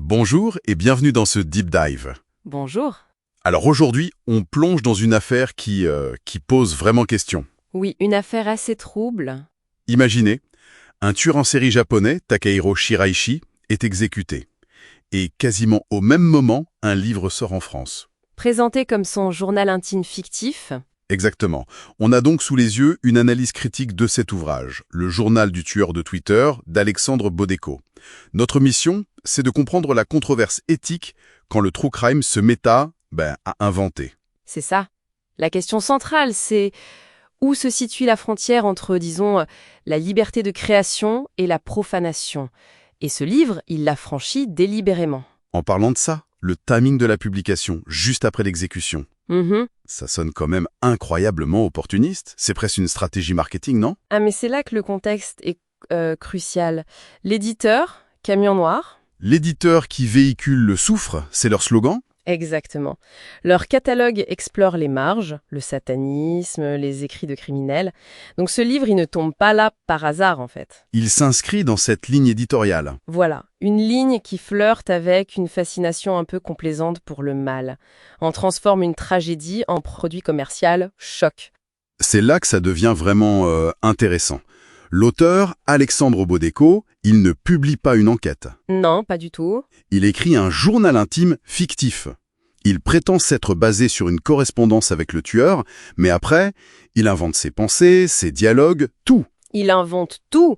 Bonjour et bienvenue dans ce Deep Dive. Bonjour. Alors aujourd'hui, on plonge dans une affaire qui pose vraiment question. Oui, une affaire assez trouble. Imaginez, un tueur en série japonais, Takahiro Shiraishi, est exécuté. Et quasiment au même moment, un livre sort en France. Présenté comme son journal intime fictif, Exactement. On a donc sous les yeux une analyse critique de cet ouvrage, le journal du tueur de Twitter d'Alexandre Bodeko. Notre mission, c'est de comprendre la controverse éthique quand le true crime se met à inventer. c'est ça. La question centrale, c'est où se situe la frontière entre, disons, la liberté de création et la profanation. Et ce livre, il l'a franchi délibérément. En parlant de ça, le timing de la publication, juste après l'exécution. Ça sonne quand même incroyablement opportuniste. C'est presque une stratégie marketing, non? Ah, mais c'est là que le contexte est crucial. L'éditeur, Camion Noir. L'éditeur qui véhicule le soufre, c'est leur slogan? Exactement. Leur catalogue explore les marges, le satanisme, les écrits de criminels. Donc ce livre, il ne tombe pas là par hasard, en fait. Il s'inscrit dans cette ligne éditoriale. Voilà, une ligne qui flirte avec une fascination un peu complaisante pour le mal. On transforme une tragédie en produit commercial choc. C'est là que ça devient vraiment intéressant. L'auteur, Alexandre Bodeko, il ne publie pas une enquête. Non, pas du tout. Il écrit un journal intime fictif. Il prétend s'être basé sur une correspondance avec le tueur, mais après, il invente ses pensées, ses dialogues, tout. Il invente tout.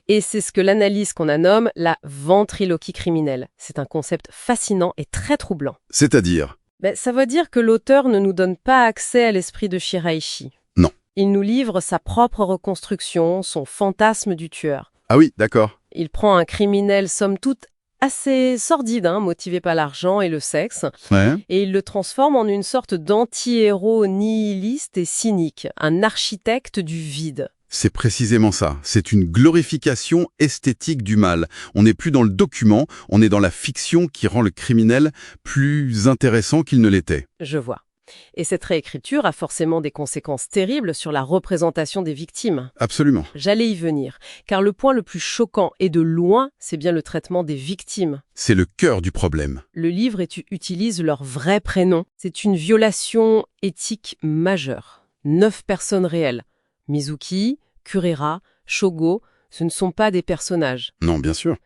Et c'est ce que l'analyse qu'on a nomme la ventriloquie criminelle. C'est un concept fascinant et très troublant. C'est-à-dire? Ça veut dire que l'auteur ne nous donne pas accès à l'esprit de Shiraishi. Non. Il nous livre sa propre reconstruction, son fantasme du tueur. Ah oui, d'accord. Il prend un criminel, somme toute, assez sordide, motivé par l'argent et le sexe, Ouais. et il le transforme en une sorte d'anti-héros nihiliste et cynique, un architecte du vide. C'est précisément ça. C'est une glorification esthétique du mal. On n'est plus dans le document, on est dans la fiction qui rend le criminel plus intéressant qu'il ne l'était. Je vois. Et cette réécriture a forcément des conséquences terribles sur la représentation des victimes. Absolument. J'allais y venir, car le point le plus choquant et de loin, c'est bien le traitement des victimes. C'est le cœur du problème. Le livre utilise leur vrai prénom. C'est une violation éthique majeure. 9 personnes réelles. Mizuki, Kurera, Shogo, ce ne sont pas des personnages. Non, bien sûr.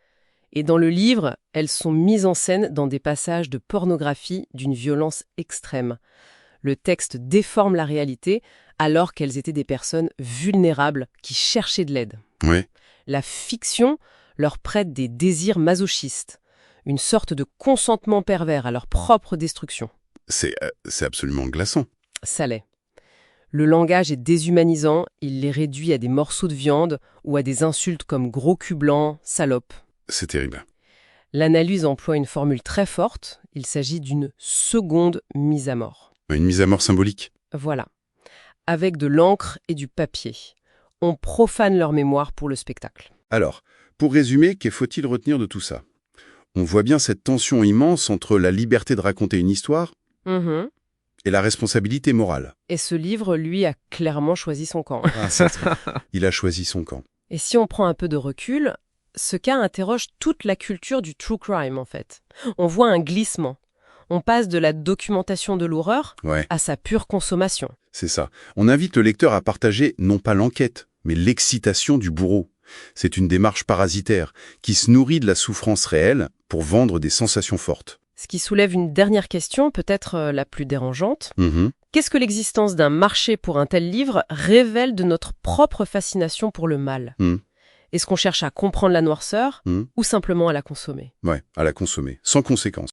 Et dans le livre, elles sont mises en scène dans des passages de pornographie d'une violence extrême. Le texte déforme la réalité alors qu'elles étaient des personnes vulnérables qui cherchaient de l'aide. Oui. La fiction leur prête des désirs masochistes, une sorte de consentement pervers à leur propre destruction. C'est absolument glaçant. Ça l'est. Le langage est déshumanisant, il les réduit à des morceaux de viande ou à des insultes comme gros cul blanc, salope. C'est terrible. L'analyse emploie une formule très forte, il s'agit d'une seconde mise à mort. Une mise à mort symbolique. Voilà. Avec de l'encre et du papier. On profane leur mémoire pour le spectacle. Alors, pour résumer, que faut-il retenir de tout ça? On voit bien cette tension immense entre la liberté de raconter une histoire et la responsabilité morale. Et ce livre, lui, a clairement choisi son camp. Il a choisi son camp. Et si on prend un peu de recul, ce cas interroge toute la culture du true crime, en fait. On voit un glissement. On passe de la documentation de l'horreur Ouais, à sa pure consommation. c'est ça. On invite le lecteur à partager non pas l'enquête, mais l'excitation du bourreau. C'est une démarche parasitaire qui se nourrit de la souffrance réelle pour vendre des sensations fortes. Ce qui soulève une dernière question, peut-être la plus dérangeante. Qu'est-ce que l'existence d'un marché pour un tel livre révèle de notre propre fascination pour le mal? Est-ce qu'on cherche à comprendre la noirceur ou simplement à la consommer? Ouais, à la consommer, sans conséquence.